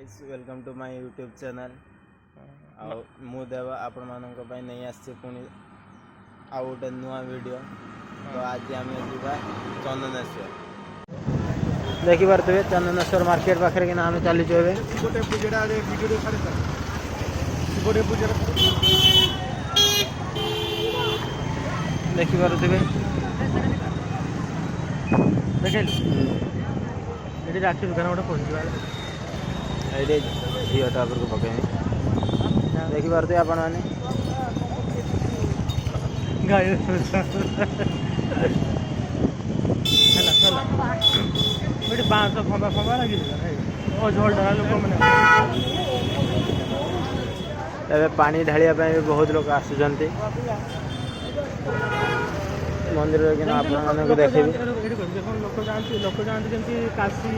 Guys welcome to my YouTube channel मु देवा आपण मानक नहीं आसी पुणी आउ गोटे नुआ वीडियो तो आज आम जा चंदनेश्वर देखिपे चंदनेश्वर मार्केट पाखे कि आम चलीचु देखिपे ये राखी दुकान गोटे पहुँचवा ये झीटा को पकड़े देखिपे आपण मैंने गाई बाँस फंबा फंबा लगी झोल ढाला लोक मैंने पानी ढालिया भी बहुत लोग आसुचंती मंदिर कि आप देखिए लोक जाती जमी काशी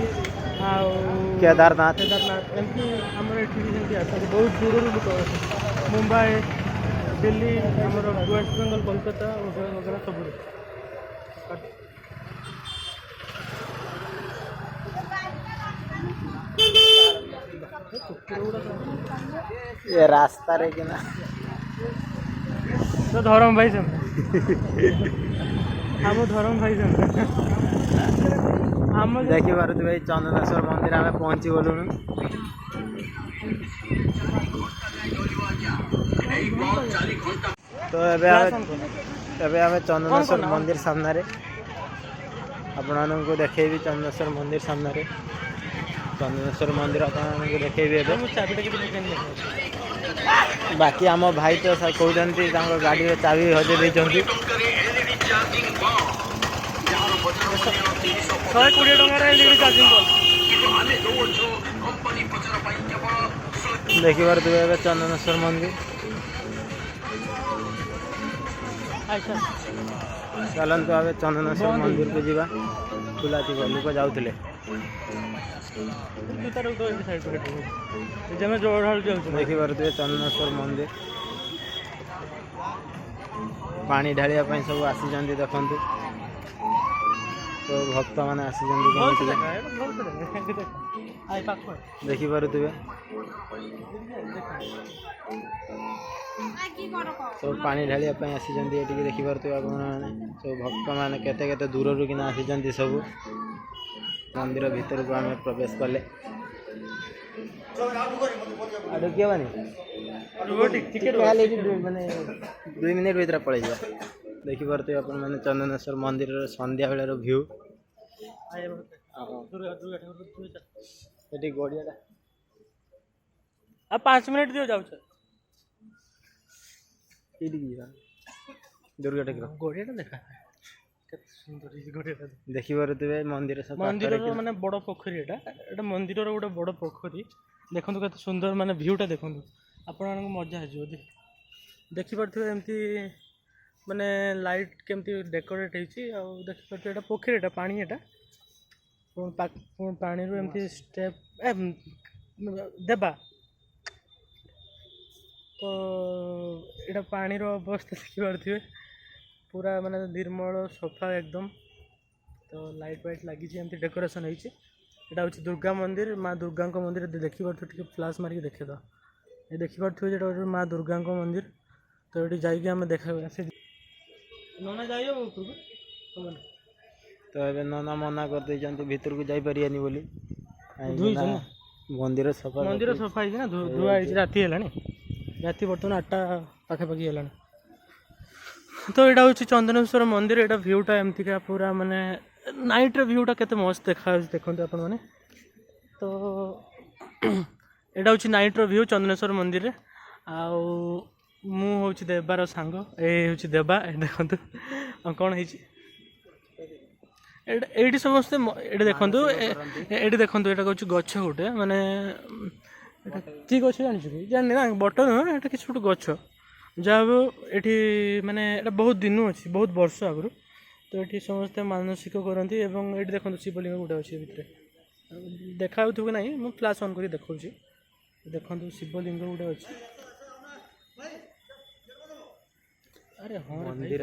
केदारनाथ एमती आम ये बहुत दूर लोक मुंबई दिल्ली आमर वेस्ट बेंगल कोलकाता वगैरह सब ये रास्ता रे कि ना तो धरम भाई से आम धरम भाई से आम देखी पार्थ भाई चंदनेश्वर मंदिर आम पहुँची गलु तो एबे चंदनेश्वर मंदिर सामने आपको देखेबी चंदनेश्वर मंदिर सामने चंदनेश्वर मंदिर आपको देखेबी बाकी आम भाई तो कहते गाड़ी चाबी हजे देती 120 चार्जिंग देखिपे चंदनेश्वर मंदिर चलतु आवे चंदनेश्वर मंदिर को जीवा खुला थी लोक जाऊे देखिपे चंदनेश्वर मंदिर पानी ढालिया सब आसी देखु तो भक्त मैंने आसी देखिपे सब पानी ढालिया आसी देखिपे आप सब भक्त मैंने केते दूर कि आसी सब मंदिर भीतर को आम प्रवेश कले मैंने 2 मिनट भीतर पड़े जा देखिपे आप चंदनेश्वर मंदिर संध्या बेल भ्यू गड़िया 5 मिनट दियो जाऊ दुर्गा टेक गड़िया देखा देखिपे मंदिर मंदिर माने बड़ पोखरी एटा मंदिर गोटे बड़ पोखरी देखो केते सुंदर माने भ्यूटा देखो आपण मजा हो देखिपे एमती माने लाइट केमती डेकोरेट होती देखिपे एटा पोखरी एटा पानी एटा पानी रो एमती स्टेप देबा तो एटा पानी रो अवस्था देखिपे पूरा माने निर्मल सफा एकदम तो लाइट वाइट लगी एमती डेकोरेशन होती एटा हूँ दुर्गा मंदिर माँ दुर्गा मंदिर देखिपे फ्लाश मारिक देखे दो ये देखिपे माँ दुर्गा मंदिर तो ये जाइए आम देखा नना जाइए तो ये नना मना कर भीतर को जापरि बोली मंदिर सफा है ना धुआ राति है राति बर्तमान 8टा पाखापाखि है तो यहाँ हूँ चंदनेश्वर मंदिर यहाँ भ्यूटा एमतीका पूरा माने नाइट भ्यूटा केते मस्त देखा देखते आपण मैंने तो यहाँ हूँ नाइट भ्यू चंदनेश्वर मंदिर आउ मु हूँ देवार सांग ये हूँ देवा देखु कौन है ये समस्ते ये देखु ये देखु यहाँ हूँ गछ गोटे माने कि गछ जानी कि जानी ना बट नुह ये कि गोटे गछ जहाँ ये माने बहुत दिन अच्छी बहुत वर्ष आगु तो ये समस्ते मानसिक करती ये देखो शिवलिंग गोटे अच्छे भितर देखा कि ना मुझे फ्लाश ऑन कर देखा देखो शिवलिंग गोटे अच्छे अरे हाँ मंदिर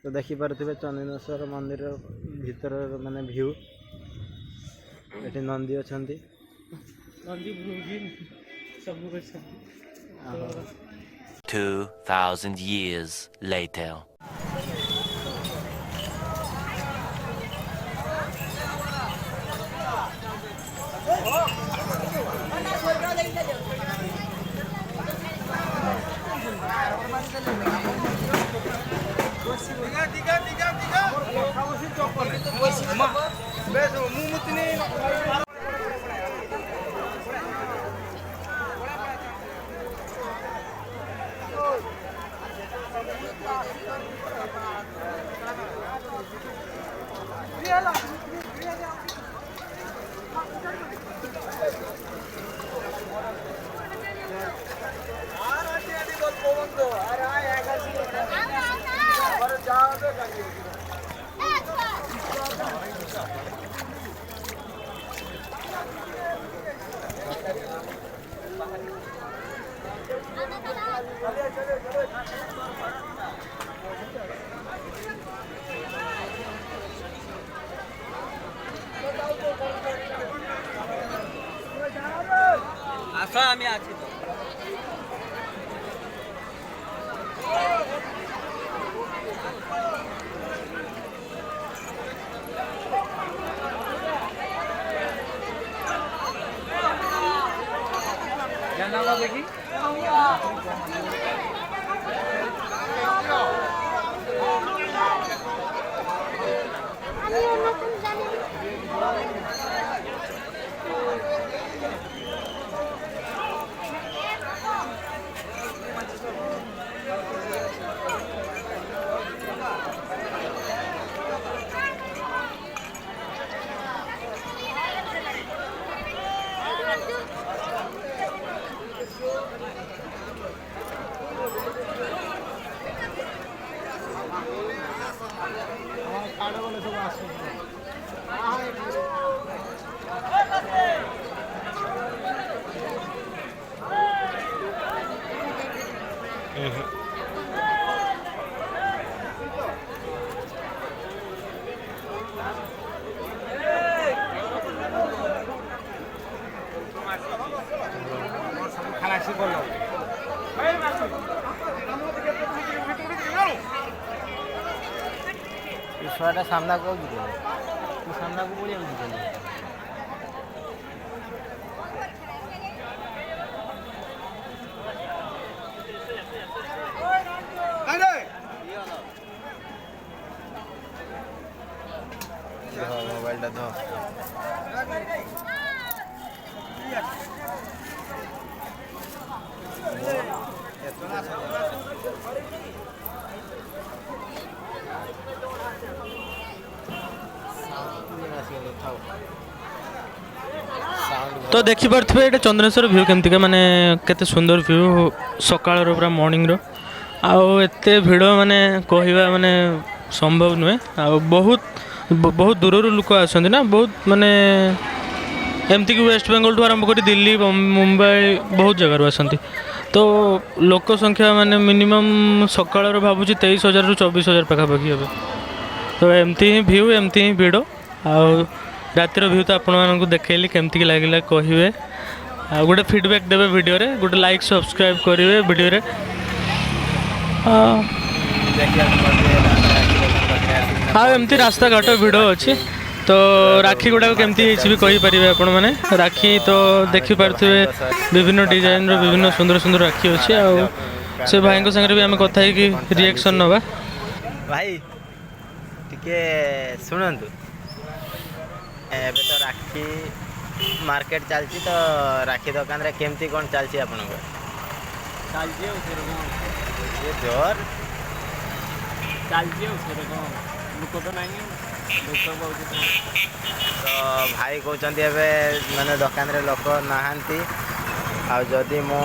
तो देखिपे चंदनेश्वर मंदिर भीतर माने व्यू ଏଠି ନନ୍ଦୀ ଅଛନ୍ତି। ନନ୍ଦୀ ଭୃଙ୍ଗି ସବୁ ଅଛନ୍ତି। 2,000 years later. আমি আছি তো। জানালা দেখি ଛୁଆଟା ସାମ୍ନାକୁ ଆଉ ଯିବନି, ତୁ ସାମ୍ନାକୁ ପଳେଇବାକୁ ଯିବନି। ମୋବାଇଲଟା ଧର। तो देखिपे ये चंद्रेश्वर भ्यू केमती माने केते सुंदर भ्यू सकाळ पूरा मॉर्निंग रो आते भिड़ माने कहवा माने संभव नुहे आ बहुत बहुत दूर लोक आसती ना बहुत माने एमती कि वेस्ट बेंगल ठू आरंभ कर दिल्ली मुंबई बहुत जगार आसती तो लोक संख्या माने मिनिमम सकाळ भावुँ 23,000 ରୁ 24,000 पाखापाखि हे तो एमती ही भ्यू एमती ही भिड़ आ रातिर भ्यू तो आपण मानक देखली केमती लगे कहे आ गोटे फीडबैक देवे वीडियो रे गोटे लाइक सब्सक्राइब करेंगे वीडियो रे हाँ एमती रास्ता घाट भिड़ अच्छी तो राखी गुड़ाक केमती भी कहींपारे आपण मैंने राखी तो देखिपे विभिन्न डिजाइन विभिन्न सुंदर सुंदर राखी अच्छी आ से भाई सागर भी आम कथा रिएक्शन नवा भाई टिके शुणु एबे तो राखी मार्केट चलती तो राखी दुकान रे केमती कौन चलती आपन जोर चलती लोक तो नहीं तो भाई कहते माने दुकान रे लोक नहांती आदि मो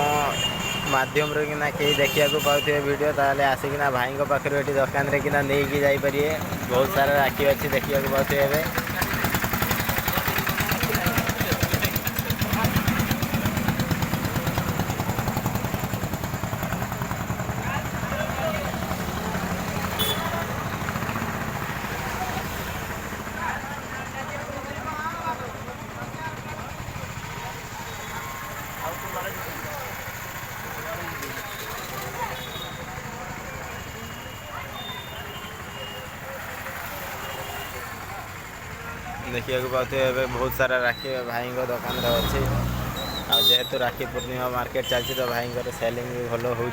माध्यम किना कहीं देखा पाथे वीडियो ताले आसिकिना भाई पाखे ये दुकान रे किना नहीं जापरिए बहुत सारा राखी अच्छी देखा पाथे देखिए बहुत सारा राखी भाई दुकान अच्छी जेहेतु राखी पूर्णिमा मार्केट चलती तो भाई सेलिंग भी भल हो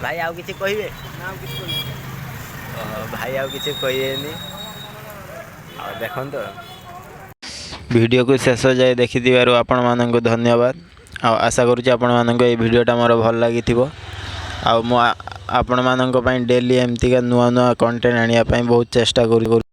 भाई आउ किसी कहे भाई आउ किसी कहेनि देखो वीडियो को शेष जाए देखि आपण मानक धन्यवाद आशा करुँच आपण मानक ये वीडियोटा मोर भल लगी आपण मानक डेली एमतीका नुआ नुआ कंटेंट आने बहुत चेष्टा करूँ।